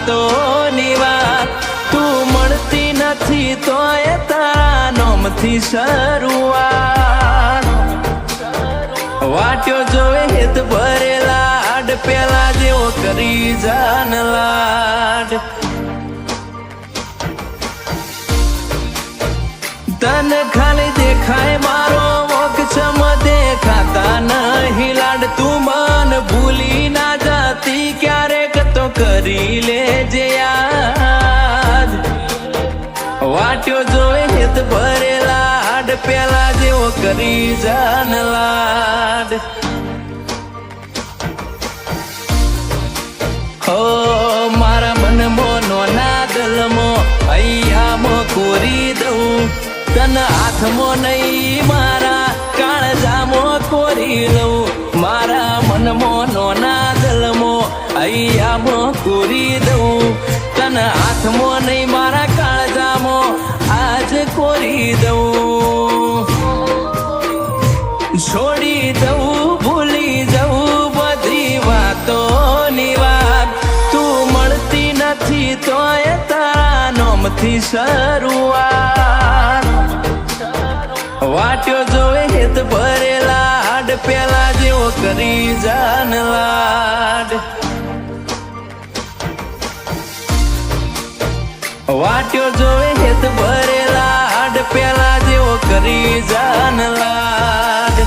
વાતોની વાત તું મળતી નથી તોય તારા નોમથી શરૂઆત વાટ્યો જોવે હેત ભરેલા આડ પેલા જેવો કરી જાન લાડ તન ખાલી દેખાય મારો મોક્ષમ દેખાતા નહીં લાડ તું મન ભૂલી ના જાતી ક્યારેક તો કરી લેજે યાદ વાટ્યો જોવે હેત ભરેલા આડ પેલા જેવો કરી જાન લાડ હો મારા મનમાં નોના દલમાં અહીંયામાં કોરી દઉં તન હાથમાં નહીં મારા કાળજામાં કોરી લઉં મારા મનમાં નોના દલમાં અહીંયામાં કોરી દઉં તન હાથમાં નહીં મારા કાળજામાં આજ કોરી દઉં છોડી દઉં ભૂલી જવું બધી વાતોની વાત તું મળતી નથી તોય તારા નોમથી શરૂઆત વાટ્યો જોવે હેત ભરેલા આડ પેલા જેવો કરી જાન લાડ વાટ્યો જોવે હેત ભરેલા આડ પેલા જેવો કરી જાન લાડ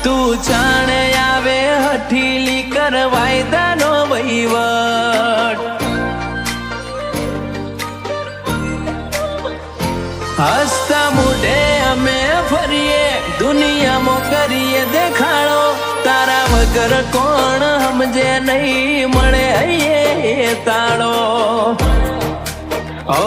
તું જાણે આવે હઠીલી કરવાય દાનો વહીવટ હસતા મોઢે અમે ફરીએ દુનિયામાં કરીએ દેખાડો તારા વગર કોણ સમજે નહીં મળે હૈયે તાળો ઓ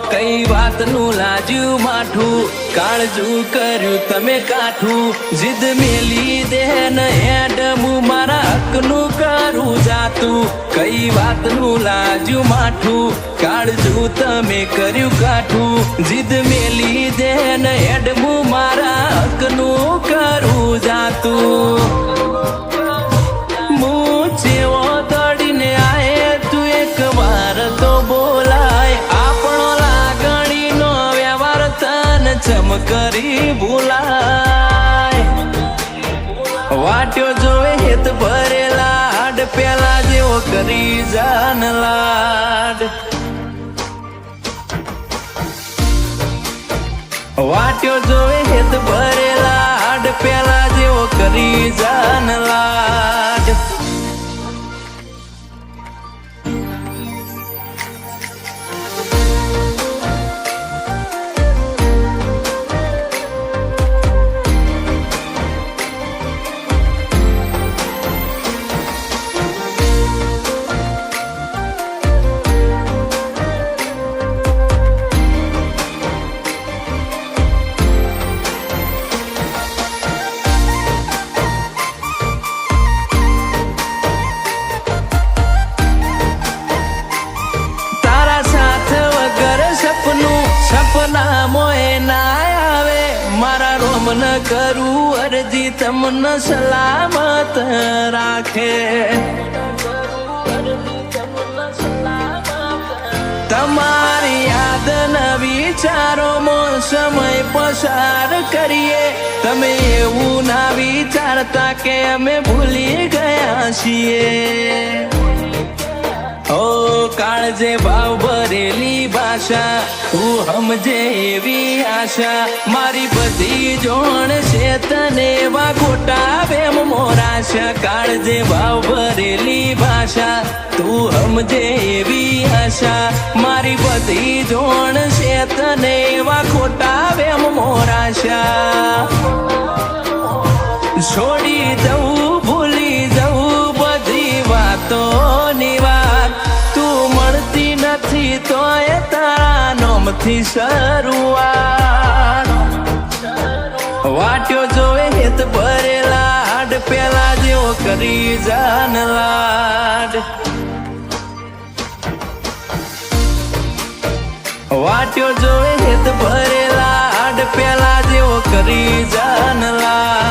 કઈ વાતનું લાજ્યું માઠું કાળજું કર્યું તમે કાઠું જીદ મેલી દેન હેડ હું મારા હકનું કરું જાતું કઈ વાતનું લાજ્યું માઠું કાળજું તમે કર્યું કાઠું જીદ મેલી દેન હેડ હું મારા હકનું કરું જાતું હું જેવો દોડીને આયે તું એક વાર તો બોલાય આપણો લાગણીનો વ્યવહાર તન ચમ કરી ભૂલાય વાટ્યો જોવે હેત ભરેલા આડ પેલા જેવો કરી જાન લાડ વાટ્યો જોવે હેત ભરેલા આડ પેલા જેવો કરી જાન લાડ સપના મોએ ના આવે મારા રોમ ન કરું અરજી તમને સલામત રાખે તમારી યાદ ન વિચારોમાં સમય પસાર કરીએ તમે એવું ના વિચારતા કે અમે ભૂલી ગયા છીએ ઓ કાળજે ભાવ ભરેલી ભાષા તું સમજે એવી આશા મારી બધી જોણ છે તને એવા ખોટા વેમ મોરાશા કાળજે ભાવ ભરેલી ભાષા તું સમજે એવી આશા મારી બધી જોણ છે તને એવા ખોટા વેમ મોરાશા છોડી દઉં ભૂલી જવું બધી વાતોની વાત તું મળતી નથી તોય તારા નોમથી શરૂઆત વાટ્યો જોવે હેત ભરેલા હાડ પેલા જેવો કરી જાન લાડ વાટ્યો જોવે હેત ભરેલા હાડ પેલા જેવો કરી જાન લાડ